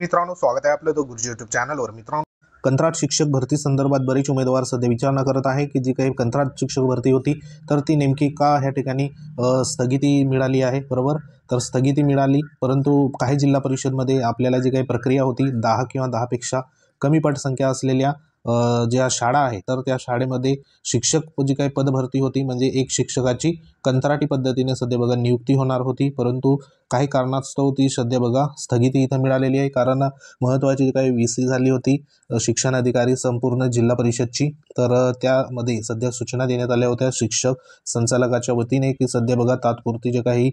मित्रांनो, स्वागत आहे आपलं गुरुजी यूट्यूब चॅनलवर। मित्रांनो, कंत्राट शिक्षक भरती संदर्भात बरेच उमेदवार सध्या विचारणा करत आहे की जी काही कंत्राट शिक्षक भरती होती तर ती नेमकी का ह्या ठिकाणी स्थगिती मिळाली आहे। बरोबर, तर स्थगिती मिळाली, परंतु काही जिल्हा परिषदमध्ये आपल्याला जी काही प्रक्रिया होती 10 किंवा 10 पेक्षा कमी पटसंख्या असलेल्या ज्या शाळा आहे तर त्या शाळेमध्ये शिक्षक जी काही पदभरती होती म्हणजे एक शिक्षकाची कंत्राटी पद्धतीने सध्या बघा नियुक्ती होणार होती, परंतु काही कारणास्तव ती सध्या बघा स्थगिती इथं मिळालेली आहे। कारण महत्त्वाची जी काही VC झाली होती शिक्षण अधिकारी संपूर्ण जिल्हा परिषदची, तर त्यामध्ये सध्या सूचना देण्यात आल्या होत्या शिक्षक संचालकाच्या वतीने की सध्या बघा तात्पुरती जे काही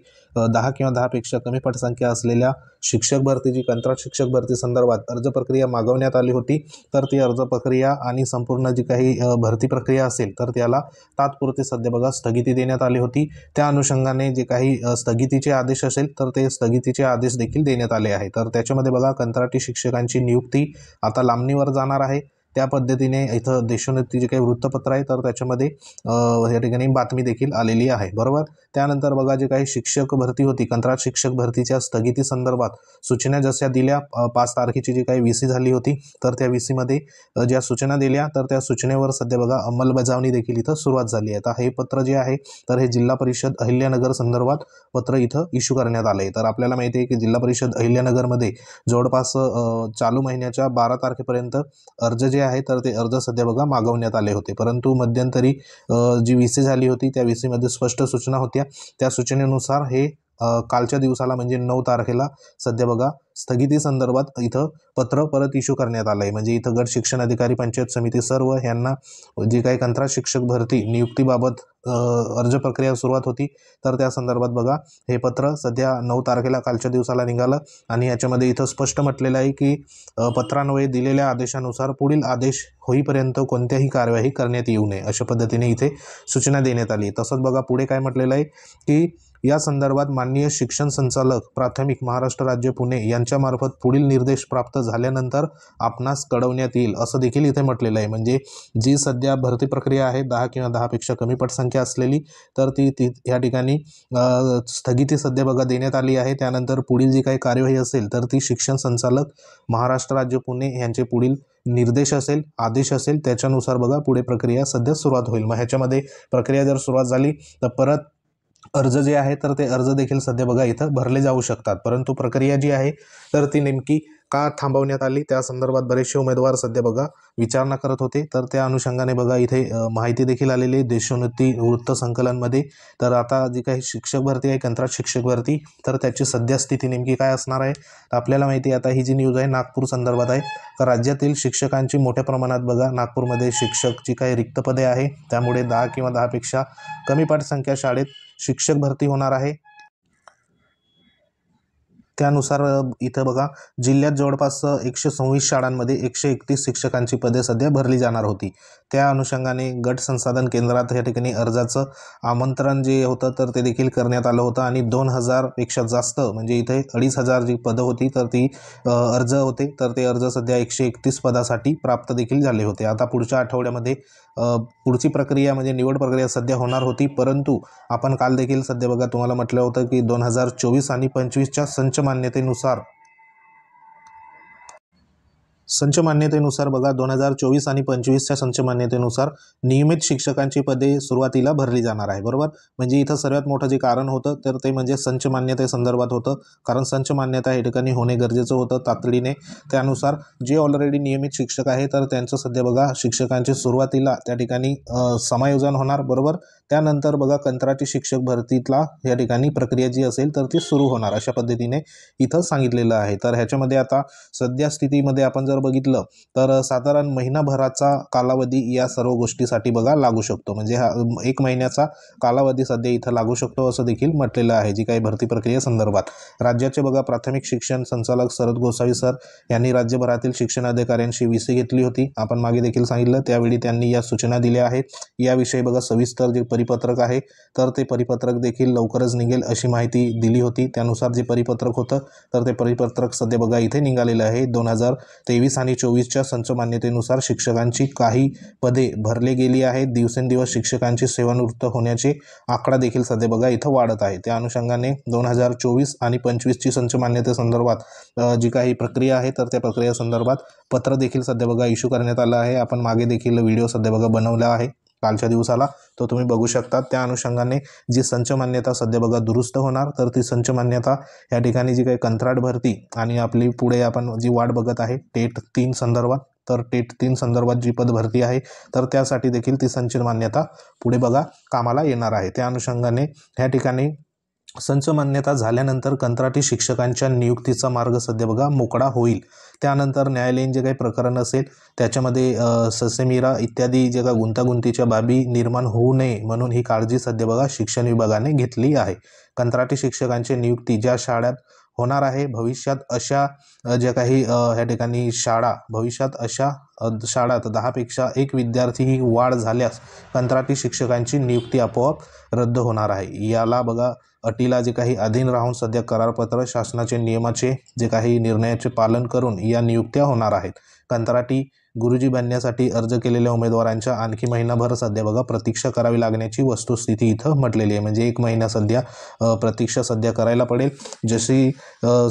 10 किंवा 10 पेक्षा कमी पटसंख्या असलेल्या शिक्षक भरतीची कंत्राट शिक्षक भरती संदर्भात अर्ज प्रक्रिया मागवण्यात आली होती। तर ती अर्ज प्रक्रिया आणि संपूर्ण जी काही भरती प्रक्रिया असेल तर त्याला तात्पुरते सध्या बघा स्थगिती देण्यात आली होती। त्या अनुषंगाने जे काही स्थगितीचे आदेश असेल तर ते स्थगितीचे आदेश देखील देण्यात आले आहे। तर त्याच्यामध्ये बघा कंत्राटी शिक्षकांची नियुक्ती आता लांबणीवर जाणार आहे। त्या पद्धतीने इथं देशोन्नती जे काही वृत्तपत्र आहे तर त्याच्यामध्ये या ठिकाणी बातमी देखील आलेली आहे। बरोबर, त्यानंतर बघा जे काही शिक्षक भरती होती कंत्राट शिक्षक भरतीच्या स्थगिती संदर्भात सूचना जशा दिल्या 5 तारखेची जी काही VC झाली होती तर त्या VC मध्ये ज्या सूचना दिल्या तर त्या सूचनेवर सध्या बघा अंमलबजावणी देखील इथं सुरुवात झाली आहे। आता हे पत्र जे आहे तर हे जिल्हा परिषद अहिल्यानगर संदर्भात पत्र इथं इश्यू करण्यात आले। तर आपल्याला माहिती आहे की जिल्हा परिषद अहिल्यानगरमध्ये जवळपास चालू महिन्याच्या 12 तारखेपर्यंत अर्ज जे आहे तर ते अर्ज सध्या बघा मागवण्यात आले होते, परंतु मध्यंतरी जी VC झाली होती त्या VC मध्ये स्पष्ट सूचना होत्या। त्या सूचनेनुसार हे कालच्या दिवसाला म्हणजे 9 तारखेला सध्या बघा स्थगिती संदर्भात इथं पत्र परत इश्यू करण्यात आलं आहे। म्हणजे इथं गट शिक्षण अधिकारी पंचायत समिती सर्व यांना जी काही कंत्राट शिक्षक भरती नियुक्तीबाबत अर्ज प्रक्रिया सुरुवात होती तर त्या संदर्भात बघा हे पत्र सध्या 9 तारखेला कालच्या दिवसाला निघालं आणि याच्यामध्ये इथं स्पष्ट म्हटलेलं आहे की पत्रान्वये दिलेल्या आदेशानुसार पुढील आदेश होईपर्यंत कोणत्याही कार्यवाही करण्यात येऊ नये अशा पद्धतीने इथे सूचना देण्यात आली। तसंच बघा पुढे काय म्हटलेलं आहे की या संदर्भात माननीय शिक्षण संचालक प्राथमिक महाराष्ट्र राज्य पुणे यांच्यामार्फत पुढील निर्देश प्राप्त झाल्यानंतर आपणास कळवण्यात येईल असं देखील इथे म्हटलेलं आहे। म्हणजे जी सध्या भरती प्रक्रिया आहे 10 किंवा 10 पेक्षा कमी पटसंख्या असलेली तर ती या ठिकाणी स्थगिती सध्या बघा देण्यात आली आहे। त्यानंतर पुढील जी काही कार्यवाही असेल तर ती शिक्षण संचालक महाराष्ट्र राज्य पुणे यांचे पुढील निर्देश असेल आदेश असेल त्याच्यानुसार बघा पुढे प्रक्रिया सध्या सुरुवात होईल। मग ह्याच्यामध्ये प्रक्रिया जर सुरुवात झाली तर परत अर्ज जे आहे तर ते अर्ज देखील सध्या बघा इथं भरले जाऊ शकतात, परंतु प्रक्रिया जी आहे तर ती नेमकी का थांबवण्यात आली त्या संदर्भात बरेचसे उमेदवार सध्या बघा विचारणा करत होते। तर त्या अनुषंगाने बघा इथे माहिती देखील आलेली देशोन्नती वृत्त संकलनमध्ये। तर आता जी काही शिक्षक भरती आहे कंत्राट शिक्षक भरती तर त्याची सध्या स्थिती नेमकी काय असणार आहे तर आपल्याला माहिती आहे आता ही जी न्यूज आहे नागपूर संदर्भात आहे। तर राज्यातील शिक्षकांची मोठ्या प्रमाणात बघा नागपूरमध्ये शिक्षक जी काही रिक्त पदे आहे त्यामुळे 10 किंवा 10 पेक्षा कमी पटसंख्या शाळेत शिक्षक भरती होणार आहे। त्यानुसार इथं बघा जिल्ह्यात जवळपास 126 शाळांमध्ये 131 शिक्षकांची पदे सध्या भरली जाणार होती। त्या अनुषंगाने गट संसाधन केंद्रात या ठिकाणी अर्जाचं आमंत्रण जे होतं तर ते देखील करण्यात आलं होतं आणि 2000 पेक्षा जास्त म्हणजे इथे 2500 जी पदं होती तर ती अर्ज होते तर ते अर्ज सध्या 131 पदासाठी प्राप्त देखील झाले होते। आता पुढच्या आठवड्यामध्ये पुढची प्रक्रिया म्हणजे निवड प्रक्रिया सध्या होणार होती, परंतु आपण काल देखील सध्या बघा तुम्हाला म्हटलं होतं की 2024 आणि 25च्या संच मान्यतेनुसार बघा 2024 आणि 25च्या संच मान्यतेनुसार नियमित शिक्षकांची पदे सुरुवातीला भरली जाणार आहे। बरोबर, म्हणजे इथं सर्वात मोठं जे कारण होतं तर ते म्हणजे संच मान्यतेसंदर्भात होतं, कारण संच मान्यता या ठिकाणी होणे गरजेचं होतं तातडीने। त्यानुसार जे ऑलरेडी नियमित शिक्षक आहे तर त्यांचं सध्या बघा शिक्षकांचे सुरुवातीला त्या ठिकाणी समायोजन होणार। बरोबर, त्यानंतर बघा कंत्राटी शिक्षक भरतीतला या ठिकाणी प्रक्रिया जी असेल तर ती सुरू होणार अशा पद्धतीने इथं सांगितलेलं आहे। तर ह्याच्यामध्ये आता सध्या स्थितीमध्ये आपण जर बघितलं तर साधारण महिनाभराचा कालावधी या सर्व गोष्टीसाठी बघा लागू शकतो, म्हणजे हा 1 महिन्याचा कालावधी सध्या इथं लागू शकतो असं देखील म्हटलेलं आहे। जी काही भरती प्रक्रिये संदर्भात राज्याचे बघा प्राथमिक शिक्षण संचालक शरद गोसावी सर यांनी राज्यभरातील शिक्षण अधिकाऱ्यांशी VC घेतली होती, आपण मागे देखील सांगितलं, त्यावेळी त्यांनी या सूचना दिल्या आहेत। याविषयी बघा सविस्तर जे परिपत्रक आहे तर ते परिपत्रक देखील लवकरच निघेल अशी माहिती दिली होती। त्यानुसार जे परिपत्रक होतं तर ते परिपत्रक सध्या बघा इथे निघालेलं आहे 2023 23 आणि 24च्या संच मान्यतेनुसार शिक्षकांची काही पदे भरली गेली आहेत. दिवसेंदिवस शिक्षकांची सेवानिवृत्त होण्याचे आकडा देखील सध्या बघा इथं वाढत आहे. त्या अनुषंगाने 2024 आणि 25ची संच मान्यतेसंदर्भात जी काही प्रक्रिया आहे तर त्या प्रक्रिया संदर्भात पत्र देखील सध्या बघा इश्यू करण्यात आलं आहे. आपण मागे देखील व्हिडिओ सध्या बघा बनवला आहे कालच्या दिवसाला, तो तुम्ही बघू शकता. त्या अनुषंगाने जी संच मान्यता सध्या बघा दुरुस्त होणार, तर ती संच मान्यता या ठिकाणी जी काही कंत्राट भरती आणि आपली पुढे आपण जी वाट बघत आहे टेट 3 संदर्भात, तर टेट 3 संदर्भात जी पद भरती आहे तर त्यासाठी देखील ती संच मान्यता पुढे बघा कामाला येणार आहे. त्या अनुषंगाने या ठिकाणी संच मान्यता झाल्यानंतर कंत्राटी शिक्षकांच्या नियुक्तीचा मार्ग सध्या बघा मोकळा होईल. त्यानंतर न्यायालयीन जे काही प्रकरण असेल त्याच्यामध्ये ससेमिरा इत्यादी जे काही गुंतागुंतीच्या बाबी निर्माण होऊ नये म्हणून ही काळजी सध्या बघा शिक्षण विभागाने घेतली आहे. कंत्राटी शिक्षकांची नियुक्ती ज्या शाळेत होणार आहे भविष्यात अशा ज्या काही या ठिकाणी शाळा भविष्यात अशा शाळात 10पेक्षा 1 विद्यार्थी ही वाढ झाल्यास कंत्राटी शिक्षकांची नियुक्ती आपोआप रद्द होणार आहे. याला बघा अटीला जे काही अधीन राहून सध्या करारपत्र शासनाचे नियमाचे जे काही निर्णयाचे पालन करून या नियुक्त्या होणार आहेत. कंत्राटी गुरुजी बनण्यासाठी अर्ज केलेल्या उमेदवारांच्या आणखी महिनाभर सध्या बघा प्रतीक्षा करावी लागण्याची वस्तुस्थिती इथं म्हटलेली आहे. म्हणजे 1 महिना सध्या प्रतीक्षा सध्या करायला पडेल. जशी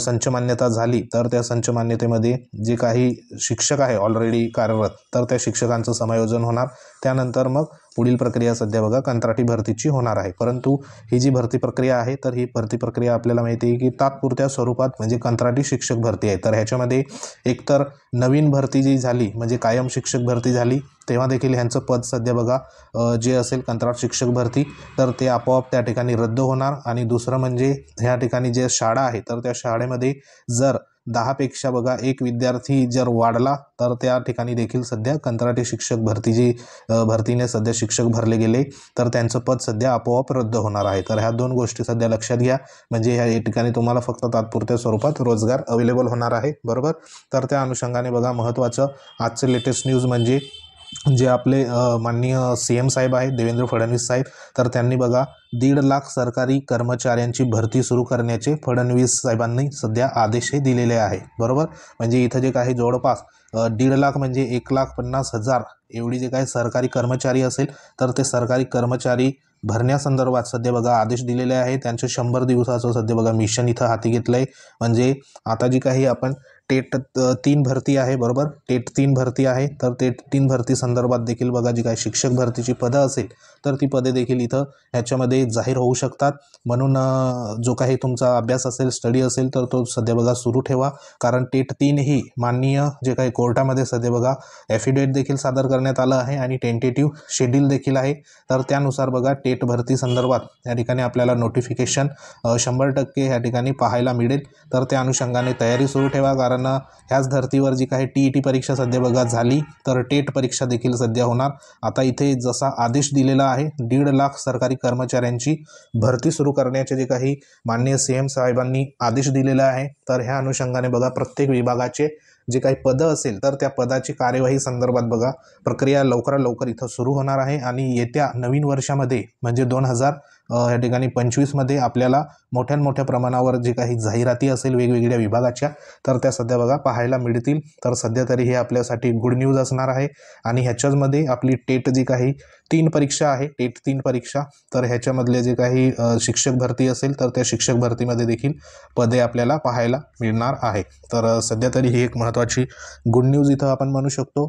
संच मान्यता झाली तर त्या संच मान्यतेमध्ये जे काही शिक्षक आहे ऑलरेडी कार्यरत तर त्या शिक्षकांचं समायोजन होणार. त्यानंतर मग पुढील प्रक्रिया सध्या बघा कंत्राटी भरतीची होणार आहे. परंतु ही जी भरती प्रक्रिया आहे तर ही भरती प्रक्रिया आपल्याला माहिती आहे की तात्पुरत्या स्वरूपात म्हणजे कंत्राटी शिक्षक भरती आहे. तर ह्याच्यामध्ये एकतर नवीन भरती जी झाली म्हणजे कायम शिक्षक भरती झाली तेव्हा देखील ह्यांचं पद सध्या बघा जे असेल कंत्राट शिक्षक भरती तर ते आपोआप त्या ठिकाणी रद्द होणार. आणि दुसरं म्हणजे ह्या ठिकाणी जे शाळा आहे तर त्या शाळेमध्ये जर 10पेक्षा बघा 1 विद्यार्थी जर वाढला तर त्या ठिकाणी देखील सध्या कंत्राटी शिक्षक भरती जी भरतीने सध्या शिक्षक भरले गेले तर त्यांचं पद सध्या आपोआप रद्द होणार आहे. तर ह्या 2 गोष्टी सध्या लक्षात घ्या. म्हणजे ह्या ठिकाणी तुम्हाला फक्त तात्पुरत्या स्वरूपात रोजगार अवेलेबल होणार आहे, बरोबर. तर त्या अनुषंगाने बघा महत्त्वाचं आजचं लेटेस्ट न्यूज म्हणजे जे आपले माननीय CM साहेब आहेत देवेंद्र फडणवीस साहेब तर त्यांनी बघा 1.5 लाख सरकारी कर्मचाऱ्यांची भरती सुरू करण्याचे फडणवीस साहेबांनी सध्या आदेशही दिलेले आहे, बरोबर. म्हणजे इथं जे काही जवळपास 1.5 लाख म्हणजे 1,50,000 एवढी जे काही सरकारी कर्मचारी असेल तर ते सरकारी कर्मचारी भरण्यासंदर्भात सध्या बघा आदेश दिलेले आहे. त्यांचं 100 दिवसाचं सध्या बघा मिशन इथं हाती घेतलं आहे. म्हणजे आता जी काही आपण टेट 3 भरती आहे, बरोबर, टेट 3 भरती आहे तर टेट 3 भरती संदर्भात देखील बघा जी काही शिक्षक भरतीची पदं असेल तर ती पदे देखील इथं ह्याच्यामध्ये जाहीर होऊ शकतात. म्हणून जो काही तुमचा अभ्यास असेल स्टडी असेल तर तो सध्या बघा सुरू ठेवा. कारण टेट 3 ही माननीय जे काही कोर्टामध्ये सध्या बघा ॲफिडेविट देखील सादर करण्यात आलं आहे आणि टेंटेटिव्ह शेड्यूल देखील आहे. तर त्यानुसार बघा टेट भरती संदर्भात या ठिकाणी आपल्याला नोटिफिकेशन 100% या ठिकाणी पाहायला मिळेल. तर त्या अनुषंगाने तयारी सुरू ठेवा. कारण ह्याच धर्तीवर जी काही TET परीक्षा सध्या बघा झाली तर टेट परीक्षा देखील सध्या होणार. आता इथे जसा आदेश दिलेला आहे 1.5 लाख सरकारी कर्मचाऱ्यांची भरती सुरू करण्याचे जे काही माननीय CM साहेबांनी आदेश दिलेला आहे तर ह्या अनुषंगाने बघा प्रत्येक विभागाचे जे काही पदं असेल तर त्या पदाची कार्यवाही संदर्भात बघा प्रक्रिया लवकरात लवकर इथं सुरू होणार आहे. आणि येत्या नवीन वर्षामध्ये म्हणजे 2000 या ठिकाणी 25मध्ये आपल्याला मोठ्या प्रमाणावर जे काही जाहिराती असेल वेगवेगळ्या विभागाच्या तर त्या सध्या बघा पाहायला मिळतील. तर सध्या तरी हे आपल्यासाठी गुड न्यूज असणार आहे. आणि ह्याच्यामध्ये आपली टेट जी काही 3 परीक्षा आहे टेट 3 परीक्षा तर ह्याच्यामधले जे काही शिक्षक भरती असेल तर त्या शिक्षक भरतीमध्ये देखील पदे आपल्याला पाहायला मिळणार आहे. तर सध्या तरी ही एक महत्त्वाची गुड न्यूज इथं आपण म्हणू शकतो.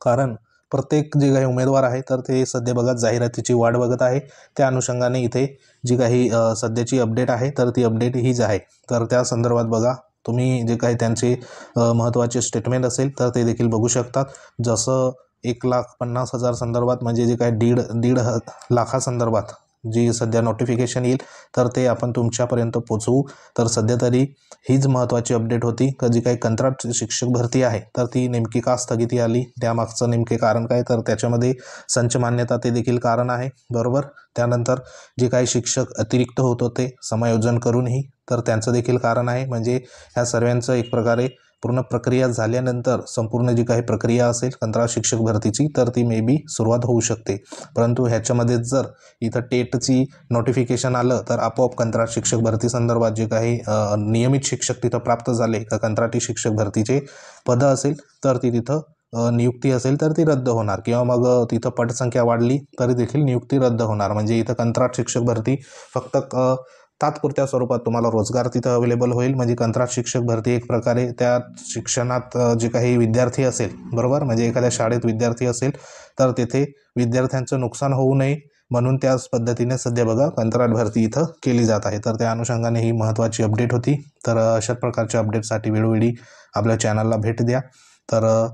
कारण प्रत्येक जे काही उमेदवार आहे तर ते सध्या बघा जाहिरातीची वाट बघत आहे. त्या अनुषंगाने इथे जी काही सध्याची अपडेट आहे तर ती अपडेट हीच आहे. तर त्या संदर्भात बघा तुम्ही जे काही त्यांचे महत्त्वाचे स्टेटमेंट असेल तर ते देखील बघू शकतात. जसं 1,50,000 संदर्भात म्हणजे जे काही दीड लाखासंदर्भात जी सध्या नोटिफिकेशन येईल तर ते आपण तुमच्यापर्यंत पोचवू. तर सध्या तरी हीच महत्त्वाची अपडेट होती की जी काही कंत्राट शिक्षक भरती आहे तर ती नेमकी का स्थगिती आली, त्यामागचं नेमके कारण काय, तर त्याच्यामध्ये संच मान्यता ते देखील कारण आहे, बरोबर. त्यानंतर जे काही शिक्षक अतिरिक्त होत होते समायोजन करूनही तर त्यांचं देखील कारण आहे. म्हणजे ह्या सर्वांचं एक प्रकारे पूर्ण प्रक्रिया झाल्यानंतर संपूर्ण जी काही प्रक्रिया असेल कंत्राट शिक्षक भरतीची तर ती मे बी सुरुवात होऊ शकते. परंतु ह्याच्यामध्ये जर इथं टेटची नोटिफिकेशन आलं तर आपोआप कंत्राट शिक्षक भरती संदर्भात जे काही नियमित शिक्षक तिथं प्राप्त झाले का कंत्राटी शिक्षक भरतीचे पदं असेल तर ती तिथं नियुक्ती असेल तर ती रद्द होणार किंवा मग तिथं पटसंख्या वाढली तरी देखील नियुक्ती रद्द होणार. म्हणजे इथं कंत्राट शिक्षक भरती फक्त तात्पुरत्या स्वरूपात तुम्हाला रोजगार तिथं अवेलेबल होईल. म्हणजे कंत्राट शिक्षक भरती एक प्रकारे त्या शिक्षणात जे काही विद्यार्थी असेल बरोबर, म्हणजे एखाद्या शाळेत विद्यार्थी असेल तर तेथे विद्यार्थ्यांचं नुकसान होऊ नये म्हणून त्याच पद्धतीने सध्या बघा कंत्राट भरती इथं केली जात आहे. तर त्या अनुषंगाने ही महत्त्वाची अपडेट होती. तर अशा प्रकारच्या अपडेटसाठी वेळोवेळी आपल्या चॅनलला भेट द्या. तर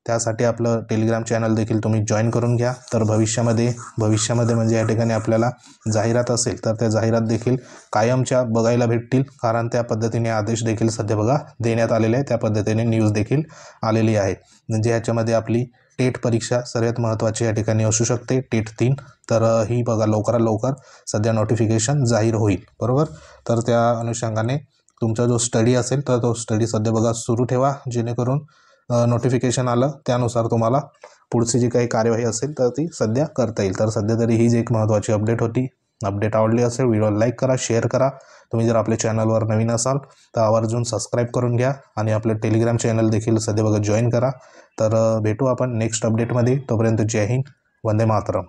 त्यासाठी आपलं टेलिग्राम चॅनल देखील तुम्ही जॉईन करून घ्या. तर भविष्यामध्ये म्हणजे या ठिकाणी आपल्याला जाहिरात असेल तर त्या जाहिरात देखील कायमच्या बघायला भेटतील, कारण त्या पद्धतीने आदेश देखील सध्या बघा देण्यात आलेले आहे. त्या पद्धतीने न्यूज देखील आलेली आहे. म्हणजे ह्याच्यामध्ये आपली टेट परीक्षा सर्वात महत्त्वाची या ठिकाणी असू शकते, टेट 3. तर ही बघा लवकरात लवकर सध्या नोटिफिकेशन जाहीर होईल बरोबर. तर त्या अनुषंगाने तुमचा जो स्टडी असेल तर तो स्टडी सध्या बघा सुरू ठेवा, जेणेकरून नोटिफिकेशन आलं त्यानुसार तुम्हाला पुढची जी काही कार्यवाही असेल तर ती सध्या करता येईल. तर सध्या तरी हीच एक महत्त्वाची अपडेट होती. अपडेट आवडली असेल व्हिडिओला लाईक करा, शेअर करा. तुम्ही जर आपल्या चॅनलवर नवीन असाल तर आवर्जून सबस्क्राईब करून घ्या आणि आपलं टेलिग्राम चॅनल देखील सध्या बघा जॉईन करा. तर भेटू आपण नेक्स्ट अपडेटमध्ये. तोपर्यंत जय हिंद, वंदे मातरम.